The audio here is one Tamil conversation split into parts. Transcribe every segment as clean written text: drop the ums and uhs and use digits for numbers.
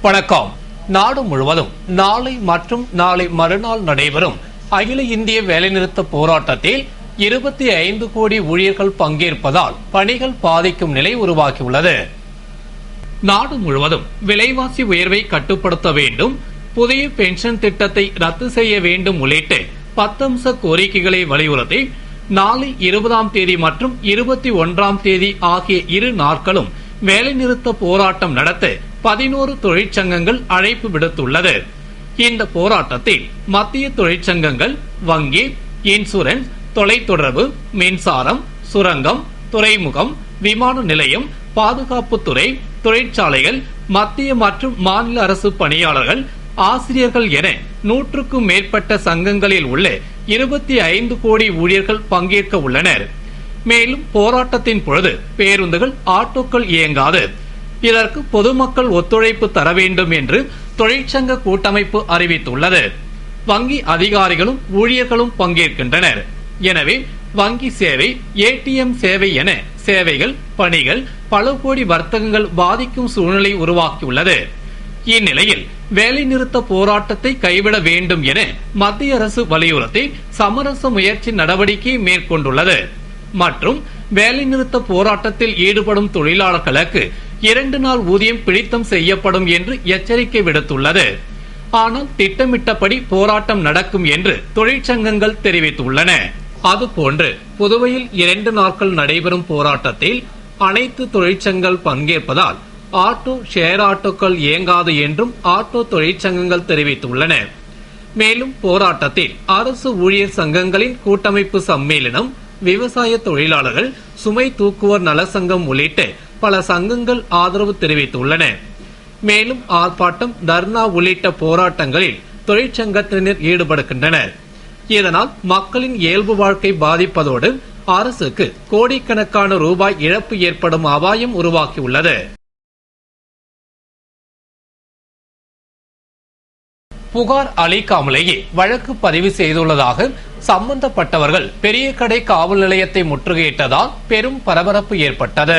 வணக்கம். நாடு முழுவதும் நாளை மற்றும் நாளை மறுநாள் நடைபெறும் அகில இந்திய வேலைநிறுத்த போராட்டத்தில் 25 கோடி ஊழியர்கள் பங்கேற்பதால் பணிகள் பாதிக்கும் நிலை உருவாகியுள்ளது. நாடு முழுவதும் விலைவாசி உயர்வை கட்டுப்படுத்த வேண்டும், புதிய பென்ஷன் திட்டத்தை ரத்து செய்ய வேண்டும் உள்ளிட்ட 10 அம்ச கோரிக்கைகளை வலியுறுத்தி நாளை 20ஆம் தேதி மற்றும் 21ஆம் தேதி ஆகிய இரு நாட்களும் வேலைநிறுத்த போராட்டம் நடத்த 11 தொழிற்சங்கங்கள் அழைப்பு விடுத்துள்ளது. இந்த போராட்டத்தில் மத்திய தொழிற்சங்கங்கள், வங்கி, இன்சூரன்ஸ், தொலைத்தொடர்பு, மின்சாரம், சுரங்கம், துறைமுகம், விமான நிலையம், பாதுகாப்புத்துறை, தொழிற்சாலைகள், மத்திய மற்றும் மாநில அரசு பணியாளர்கள், ஆசிரியர்கள் என 100க்கும் மேற்பட்ட சங்கங்களில் உள்ள 25 கோடி ஊழியர்கள் பங்கேற்க உள்ளனர். மேலும் போராட்டத்தின் பொழுது பேருந்துகள், ஆட்டோக்கள் இயங்காது. இதற்கு பொதுமக்கள் ஒத்துழைப்பு தர வேண்டும் என்று தொழிற்சங்க கூட்டமைப்பு அறிவித்துள்ளது. வங்கி அதிகாரிகளும் ஊழியர்களும் பங்கேற்கின்றனர். எனவே வங்கி சேவை, ஏடிஎம் சேவை என சேவைகள், பணிகள், பல கோடி வர்த்தகங்கள் பாதிக்கும் சூழ்நிலை உருவாக்கியுள்ளது. இந்நிலையில் வேலைநிறுத்த போராட்டத்தை கைவிட வேண்டும் என மத்திய அரசு வலியுறுத்தி சமரச முயற்சி நடவடிக்கை மேற்கொண்டுள்ளது. மற்றும் வேலைநிறுத்த போராட்டத்தில் ஈடுபடும் தொழிலாளர்களுக்கு 2 நாள் ஊதியம் பிடித்தம் செய்யப்படும் என்று எச்சரிக்கை விடுத்துள்ளது. ஆனால் திட்டமிட்டபடி போராட்டம் நடக்கும் என்று தொழிற்சங்கங்கள் தெரிவித்துள்ளன. அதுபோன்று புதுவையில் 2 நாட்கள் நடைபெறும் போராட்டத்தில் அனைத்து தொழிற்சங்கங்கள் பங்கேற்பதால் ஆட்டோ, ஷேர் ஆட்டோக்கள் இயங்காது என்றும் ஆட்டோ தொழிற்சங்கங்கள் தெரிவித்துள்ளன. மேலும் போராட்டத்தில் அரசு ஊழியர் சங்கங்களின் கூட்டமைப்பு சம்மேளனம், விவசாய தொழிலாளர்கள், சுமை தூக்குவோர் நலசங்கம் உள்ளிட்ட பல சங்கங்கள் ஆதரவு தெரிவித்துள்ளன. மேலும் ஆர்ப்பாட்டம், தர்ணா உள்ளிட்ட போராட்டங்களில் தொழிற்சங்கத்தினர் ஈடுபடுகின்றனர். இதனால் மக்களின் இயல்பு வாழ்க்கை பாதிப்பதோடு அரசுக்கு கோடிக்கணக்கான ரூபாய் இழப்பு ஏற்படும் அபாயம் உருவாக்கியுள்ளது. புகார் அளிக்காமலேயே வழக்கு பதிவு செய்துள்ளதாக சம்பந்தப்பட்டவர்கள் பெரிய கடை காவல் நிலையத்தை முற்றுகையிட்டதால் பெரும் பரபரப்பு ஏற்பட்டது.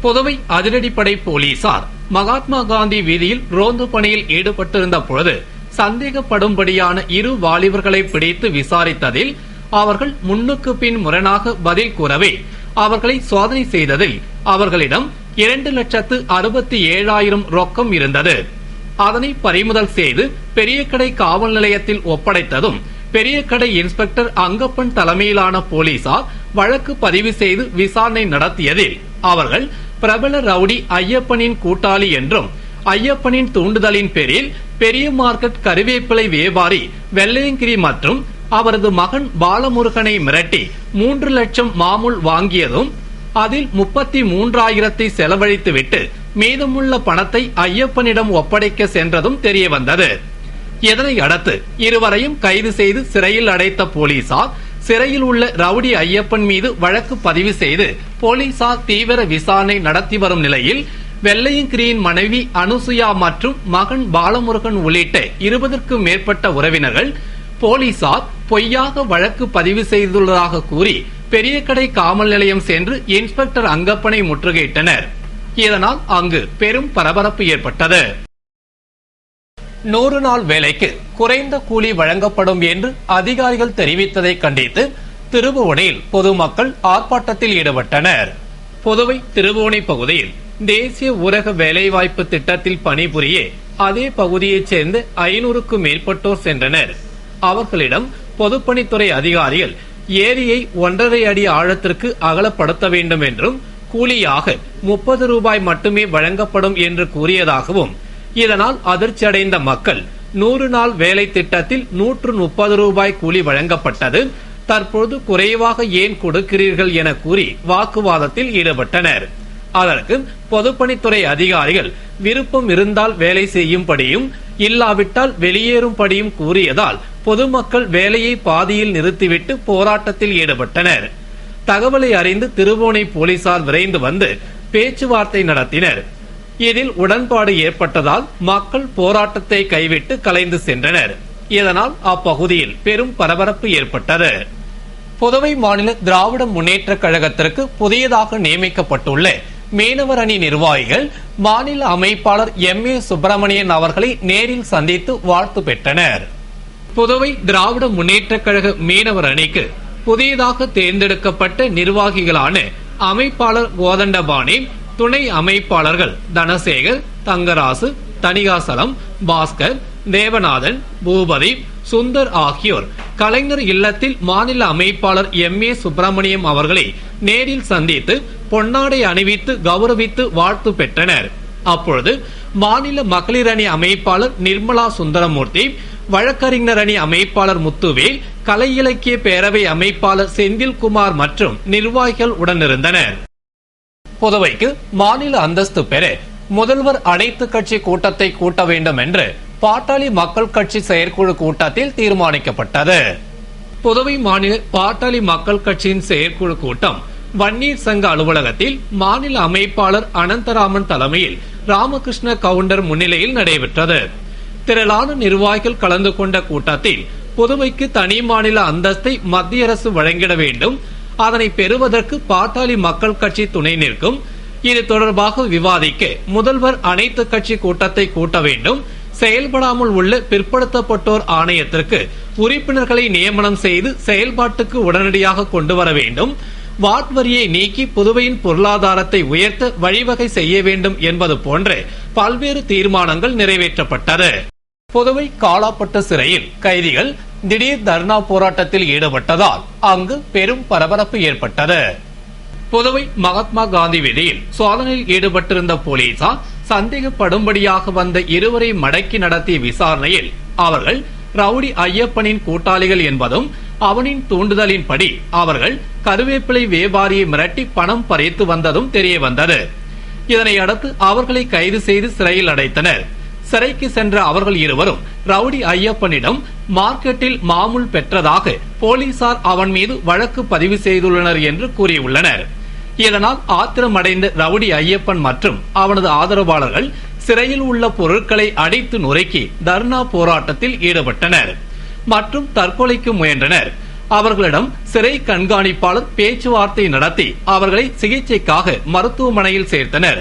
புதுவை அதிரடிப்படை போலீசார் மகாத்மா காந்தி வீதியில் ரோந்து பணியில் ஈடுபட்டிருந்த பொழுது சந்தேகப்படும்படியான 2 வாலிபர்களை பிடித்து விசாரித்ததில் அவர்கள் முன்னுக்கு பின் முரணாக பதில் கூறவே அவர்களை சோதனை செய்ததில் அவர்களிடம் 2,67,000 ரொக்கம் இருந்தது. அதனை பறிமுதல் செய்து பெரிய கடை காவல் நிலையத்தில் ஒப்படைத்ததும் பெரிய கடை இன்ஸ்பெக்டர் அங்கப்பன் தலைமையிலான போலீசார் வழக்கு பதிவு செய்து விசாரணை நடத்தியதில் அவர்கள் பிரபல ரவுடி ஐயப்பனின் கூட்டாளி என்றும், ஐயப்பனின் தூண்டுதலின் பேரில் பெரிய மார்க்கெட் கருவேப்பிலை வியாபாரி வெள்ளையங்கிரி மற்றும் அவரது மகன் பாலமுருகனை மிரட்டி 3 லட்சம் மாமூல் வாங்கியதும் அதில் 33,000 செலவழித்துவிட்டு மீதமுள்ள பணத்தை ஐயப்பனிடம் ஒப்படைக்க சென்றதும் தெரிய வந்தது. இதனை அடுத்து இருவரையும் கைது செய்து சிறையில் அடைத்த போலீசார் சிறையில் உள்ள ரவுடி ஐயப்பன் மீது வழக்கு பதிவு செய்து போலீசார் தீவிர விசாரணை நடத்தி வரும் நிலையில் வெள்ளையங்கிரியின் மனைவி அனுசுயா மற்றும் மகன் பாலமுருகன் உள்ளிட்ட 20க்கும் மேற்பட்ட உறவினர்கள் போலீசார் பொய்யாக வழக்கு பதிவு செய்துள்ளதாக கூறி பெரிய கடை காவல் நிலையம் சென்று இன்ஸ்பெக்டர் அங்கப்பனை முற்றுகையிட்டனர். இதனால் அங்கு பெரும் பரபரப்பு ஏற்பட்டது. 100 நாள் வேலைக்கு குறைந்த கூலி வழங்கப்படும் என்று அதிகாரிகள் தெரிவித்ததை கண்டித்து திருபுவனையில் பொதுமக்கள் ஆர்ப்பாட்டத்தில் ஈடுபட்டனர். புதுவை திருபுவனை பகுதியில் தேசிய ஊரக வேலைவாய்ப்பு திட்டத்தில் பணிபுரிய அதே பகுதியைச் சேர்ந்த 500க்கும் மேற்பட்டோர் சென்றனர். அவர்களிடம் பொதுப்பணித்துறை அதிகாரிகள் ஏரியை 1.5 அடி ஆழத்திற்கு அகலப்படுத்த வேண்டும் என்றும் கூலியாக 30 ரூபாய் மட்டுமே வழங்கப்படும் என்று கூறியதாகவும், இதனால் அதிர்ச்சியடைந்த மக்கள் 100 நாள் வேலை திட்டத்தில் 130 ரூபாய் கூலி வழங்கப்பட்டது, தற்போது குறைவாக ஏன் கொடுக்கிறீர்கள் என கூறி வாக்குவாதத்தில் ஈடுபட்டனர். அதற்கு பொதுப்பணித்துறை அதிகாரிகள் விருப்பம் இருந்தால் வேலை செய்யும்படியும் இல்லாவிட்டால் வெளியேறும்படியும் கூறியதால் பொதுமக்கள் வேலையை பாதியில் நிறுத்திவிட்டு போராட்டத்தில் ஈடுபட்டனர். தகவலை அறிந்து திருபுவனை போலீசார் விரைந்து வந்து பேச்சுவார்த்தை நடத்தினர். இதில் உடன்பாடு ஏற்பட்டதால் மக்கள் போராட்டத்தை கைவிட்டு கலைந்து சென்றனர். இதனால் அப்பகுதியில் பெரும் பரபரப்பு ஏற்பட்டது. புதுவை மாநில திராவிட முன்னேற்ற கழகத்திற்கு புதியதாக நியமிக்கப்பட்டுள்ள மீனவர் அணி நிர்வாகிகள் மாநில அமைப்பாளர் MA சுப்பிரமணியன் அவர்களை நேரில் சந்தித்து வாழ்த்து பெற்றனர். புதுவை திராவிட முன்னேற்றக் கழக மீனவர் அணிக்கு புதியதாக தேர்ந்தெடுக்கப்பட்ட நிர்வாகிகளான அமைப்பாளர் கோதண்டபாணி, துணை அமைப்பாளர்கள் தனசேகர், தங்கராசு, தணிகாசலம், பாஸ்கர், தேவநாதன், பூபதி, சுந்தர் ஆகியோர் கலைஞர் இல்லத்தில் மாநில அமைப்பாளர் MA சுப்பிரமணியம் அவர்களை நேரில் சந்தித்து பொன்னாடை அணிவித்து கௌரவித்து வாழ்த்து பெற்றனர். அப்பொழுது மாநில மகளிர் அணி அமைப்பாளர் நிர்மலா சுந்தரமூர்த்தி, வழக்கறிஞர் அணி அமைப்பாளர் முத்துவேல், கலை இலக்கிய பேரவை அமைப்பாளர் செந்தில்குமார் மற்றும் நிர்வாகிகள் உடனிருந்தனர். புதுவைக்கு மாநில அந்தஸ்து பெற முதல்வர் அனைத்து கட்சி கூட்டத்தை கூட்ட வேண்டும் என்று பாட்டாளி மக்கள் கட்சி செயற்குழு கூட்டத்தில் தீர்மானிக்கப்பட்டது. புதுவை மாநில பாட்டாளி மக்கள் கட்சியின் செயற்குழு கூட்டம் வன்னியர் சங்க அலுவலகத்தில் மாநில அமைப்பாளர் அனந்தராமன் தலைமையில் ராமகிருஷ்ண கவுண்டர் முன்னிலையில் நடைபெற்றது. திரளான நிர்வாகிகள் கலந்து கொண்ட கூட்டத்தில் புதுவைக்கு தனி மாநில அந்தஸ்தை மத்திய அரசு வழங்கிட வேண்டும், அதனை பெறுவதற்கு பாட்டாளி மக்கள் கட்சி துணை நிற்கும், இது தொடர்பாக விவாதிக்க முதல்வர் அனைத்து கட்சி கூட்டத்தை கூட்ட வேண்டும், செயல்படாமல் உள்ள பிற்படுத்தப்பட்டோர் ஆணையத்திற்கு உறுப்பினர்களை நியமனம் செய்து செயல்பாட்டுக்கு உடனடியாக கொண்டு வர வேண்டும், வாட் வரியை நீக்கி புதுவையின் பொருளாதாரத்தை உயர்த்த வழிவகை செய்ய வேண்டும் என்பது போன்ற பல்வேறு தீர்மானங்கள் நிறைவேற்றப்பட்டது. புதுவை காலாப்பட்டு சிறையில் கைதிகள் திடீர் தர்ணா போராட்டத்தில் ஈடுபட்டதால் அங்கு பெரும் பரபரப்பு ஏற்பட்டது. புதுவை மகாத்மா காந்தி வீதியில் சோதனையில் ஈடுபட்டிருந்த போலீசார் சந்தேகப்படும்படியாக வந்த இருவரை மடக்கி நடத்திய விசாரணையில் அவர்கள் ரவுடி ஐயப்பனின் கூட்டாளிகள் என்பதும் அவனின் தூண்டுதலின்படி அவர்கள் கருவேப்பிலை வியாபாரியை மிரட்டி பணம் பறித்து வந்ததும் தெரிய வந்தது. இதனை அடுத்து அவர்களை கைது செய்து சிறையில் அடைத்தனர். சிறைக்கு சென்ற அவர்கள் இருவரும் ரவுடி ஐயப்பனிடம் மார்க்கெட்டில் மாமூல் பெற்றதாக போலீசார் அவன் மீது வழக்கு பதிவு செய்துள்ளனர் என்று கூறியுள்ளனர். இதனால் ஆத்திரமடைந்த ரவுடி ஐயப்பன் மற்றும் அவனது ஆதரவாளர்கள் சிறையில் உள்ள பொருட்களை அடித்து நுரைக்கி தர்ணா போராட்டத்தில் ஈடுபட்டனர் மற்றும் தற்கொலைக்கு முயன்றனர். அவர்களிடம் சிறை கண்காணிப்பாளர் பேச்சுவார்த்தை நடத்தி அவர்களை சிகிச்சைக்காக மருத்துவமனையில் சேர்த்தனர்.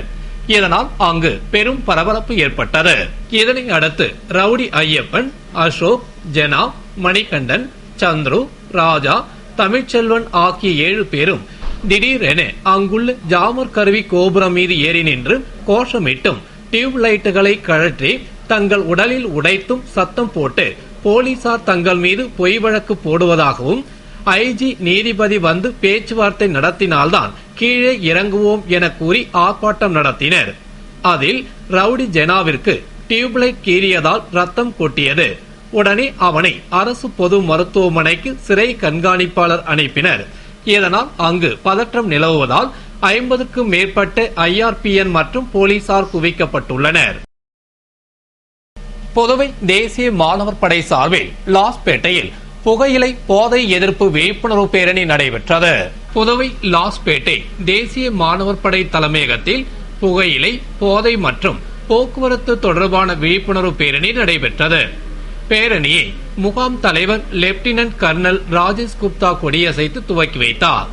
இதனால் அங்கு பெரும் பரபரப்பு ஏற்பட்டது. இதனை அடுத்து ரவுடி ஐயப்பன், அசோக், ஜெனா, மணிகண்டன், சந்துரு, ராஜா, தமிழ்ச்செல்வன் ஆகிய 7 பேரும் திடீரென அங்குள்ள ஜாமர் கருவி கோபுரம் மீது ஏறி நின்று கோஷமிட்டும் டியூப் லைட்டுகளை கழற்றி தங்கள் உடலில் உடைத்தும் சத்தம் போட்டு போலீசார் தங்கள் மீது பொய் வழக்கு போடுவதாகவும் ஐஜி நீதிபதி வந்து பேச்சுவார்த்தை நடத்தினால்தான் கீழே இறங்குவோம் என கூறி ஆர்ப்பாட்டம் நடத்தினர். அதில் ரவுடி ஜெனாவிற்கு டியூப்லைட் கீறியதால் ரத்தம் கொட்டியது. உடனே அவனை அரசு பொது மருத்துவமனைக்கு சிறை கண்காணிப்பாளர் அனுப்பினர். இதனால் அங்கு பதற்றம் நிலவுவதால் 50க்கும் மேற்பட்ட IRPN மற்றும் போலீசார் குவிக்கப்பட்டுள்ளனர். புதுவை தேசிய மாணவர் படை சார்பில் லாஸ்பேட்டையில் புகையிலை போதை எதிர்ப்பு விழிப்புணர்வு பேரணி நடைபெற்றது. புதுவை லாஸ்பேட்டை தேசிய மாணவர் படை தலைமையகத்தில் புகையிலை, போதை மற்றும் போக்குவரத்து தொடர்பான விழிப்புணர்வு பேரணி நடைபெற்றது. பேரணியை முகாம் தலைவர் லெப்டினன்ட் கர்னல் ராஜேஷ் குப்தா கொடியசைத்து துவக்கி வைத்தார்.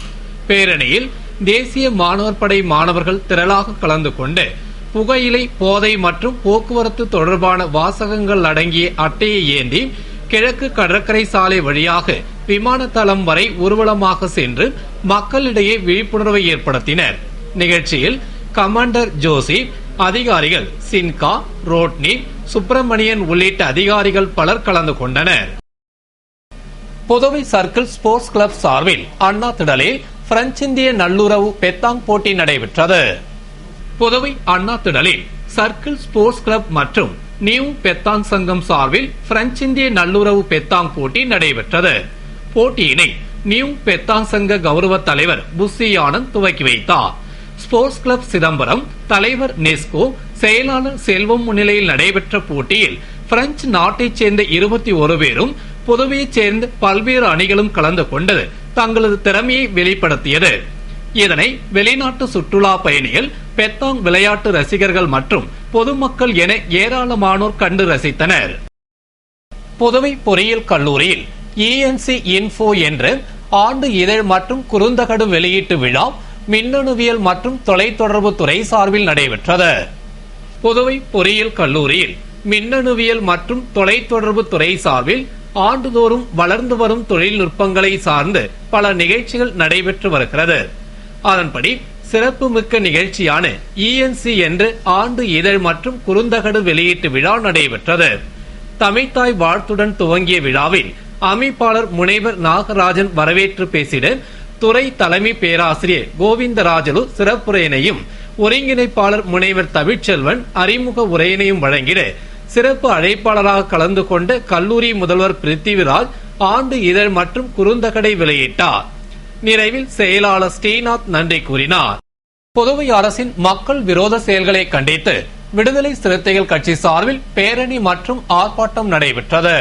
பேரணியில் தேசிய மாணவர் படை மாணவர்கள் திரளாக கலந்து கொண்டு புகையிலை, போதை மற்றும் போக்குவரத்து தொடர்பான வாசகங்கள் அடங்கிய அட்டையை ஏந்தி கிழக்கு கடற்கரை சாலை வழியாக விமான தளம் வரை ஊர்வலமாக சென்று மக்களிடையே விழிப்புணர்வை ஏற்படுத்தினர். நிகழ்ச்சியில் கமாண்டர் ஜோசி, அதிகாரிகள் சின்கா, ரோட்னி, சுப்பிரமணியன் உள்ளிட்ட அதிகாரிகள் பலர் கலந்து கொண்டனர். புதுவை சர்க்கிள் ஸ்போர்ட்ஸ் கிளப் சார்பில் அண்ணா திடலில் பிரெஞ்சு இந்திய நல்லுறவு பெத்தாங் போட்டி நடைபெற்றது. புதுவை அண்ணா திடலில் சர்க்கிள் ஸ்போர்ட்ஸ் கிளப் மற்றும் நியூ பெத்தாங் சங்கம் சார்பில் பிரெஞ்சு இந்திய நல்லுறவு பெத்தாங் போட்டி நடைபெற்றது. போட்டியினை நியூ பெத்தாங் சங்க கௌரவ தலைவர் புஷி ஆனந்த் துவக்கி வைத்தார். ஸ்போர்ட்ஸ் கிளப் சிதம்பரம் தலைவர் நெஸ்கோ, செயலாளர் செல்வம் முன்னிலையில் நடைபெற்ற போட்டியில் பிரெஞ்சு நாட்டைச் சேர்ந்த 21 பேரும் புதுவையைச் சேர்ந்த பல்வேறு அணிகளும் கலந்து கொண்டு தங்களது திறமையை வெளிப்படுத்தியது. இதனை வெளிநாட்டு சுற்றுலா பயணிகள், பெத்தாங் விளையாட்டு ரசிகர்கள் மற்றும் பொதுமக்கள் என ஏராளமானோர் கண்டு ரசித்தனர். புதுவை பொறியியல் கல்லூரியில் ENC Info என்ற ஆண்டு இதழ் மற்றும் குறுந்தகடு வெளியீட்டு விழா மின்னணுவியல் மற்றும் தொலைத்தொடர்பு துறை சார்பில் நடைபெற்றது. புதுவை பொறியியல் கல்லூரியில் மின்னணுவியல் மற்றும் தொலைத்தொடர்பு துறை சார்பில் ஆண்டுதோறும் வளர்ந்து வரும் தொழில்நுட்பங்களை சார்ந்து பல நிகழ்ச்சிகள் நடைபெற்று வருகிறது. அதன்படி சிறப்பு மிக்க நிகழ்ச்சியான ENC என்ற ஆண்டு இதழ் மற்றும் குறுந்தகடு வெளியீட்டு விழா நடைபெற்றது. தமிழ்த்தாய் வாழ்த்துடன் துவங்கிய விழாவில் அமைப்பாளர் முனைவர் நாகராஜன் வரவேற்று பேசிட, துறை தலைமை பேராசிரியர் கோவிந்தராஜலு சிறப்புரையினையும் ஒருங்கிணைப்பாளர் முனைவர் தமிழ்ச்செல்வன் அறிமுக உரையினையும் வழங்கிட, சிறப்பு அழைப்பாளராக கலந்து கொண்ட கல்லூரி முதல்வர் பிருத்திவிராஜ் ஆண்டு இதழ் மற்றும் குறுந்தகடை வெளியிட்டார். நிறைவில் செயலாளர் ஸ்ரீநாத் நன்றி கூறினார். புதுவை அரசின் மக்கள் விரோத செயல்களை கண்டித்து விடுதலை சிறுத்தைகள் கட்சி சார்பில் பேரணி மற்றும் ஆர்ப்பாட்டம் நடைபெற்றது.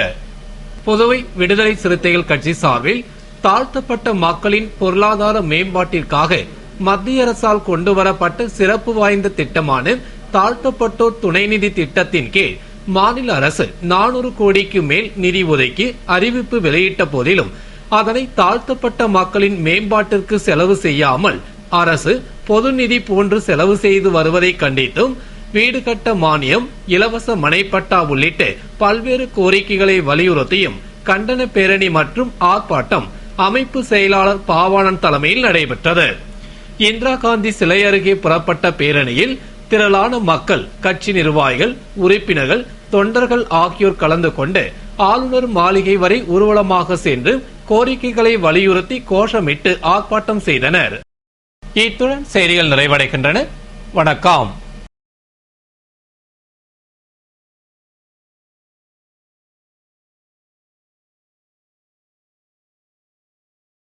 புதுவை விடுதலை சிறுத்தைகள் கட்சி சார்பில் தாழ்த்தப்பட்ட மக்களின் பொருளாதார மேம்பாட்டிற்காக மத்திய அரசால் கொண்டுவரப்பட்ட சிறப்பு வாய்ந்த திட்டமான தாழ்த்தப்பட்டோர் துணை நிதி திட்டத்தின் கீழ் மாநில அரசு 400 கோடிக்கு மேல் நிதி ஒதுக்கி அறிவிப்பு வெளியிட்ட போதிலும் அதனை தாழ்த்தப்பட்ட மக்களின் மேம்பாட்டிற்கு செலவு செய்யாமல் அரசு பொது நிதி போன்று செலவு செய்து வருவதை கண்டித்தும் வீடு கட்ட மானியம், இலவச மனைப்பட்டா உள்ளிட்ட பல்வேறு கோரிக்கைகளை வலியுறுத்தியும் கண்டன பேரணி மற்றும் ஆர்ப்பாட்டம் அமைப்பு செயலாளர் பாவாணன் தலைமையில் நடைபெற்றது. இந்திரா காந்தி சிலை அருகே புறப்பட்ட பேரணியில் திரளான மக்கள், கட்சி நிர்வாகிகள், உறுப்பினர்கள், தொண்டர்கள் ஆகியோர் கலந்து கொண்டு ஆளுநர் மாளிகை வரை ஊர்வலமாக சென்று கோரிக்கைகளை வலியுறுத்தி கோஷமிட்டு ஆர்ப்பாட்டம் செய்தனர். இத்துடன் செய்திகள் நிறைவடைகின்றன. வணக்கம்.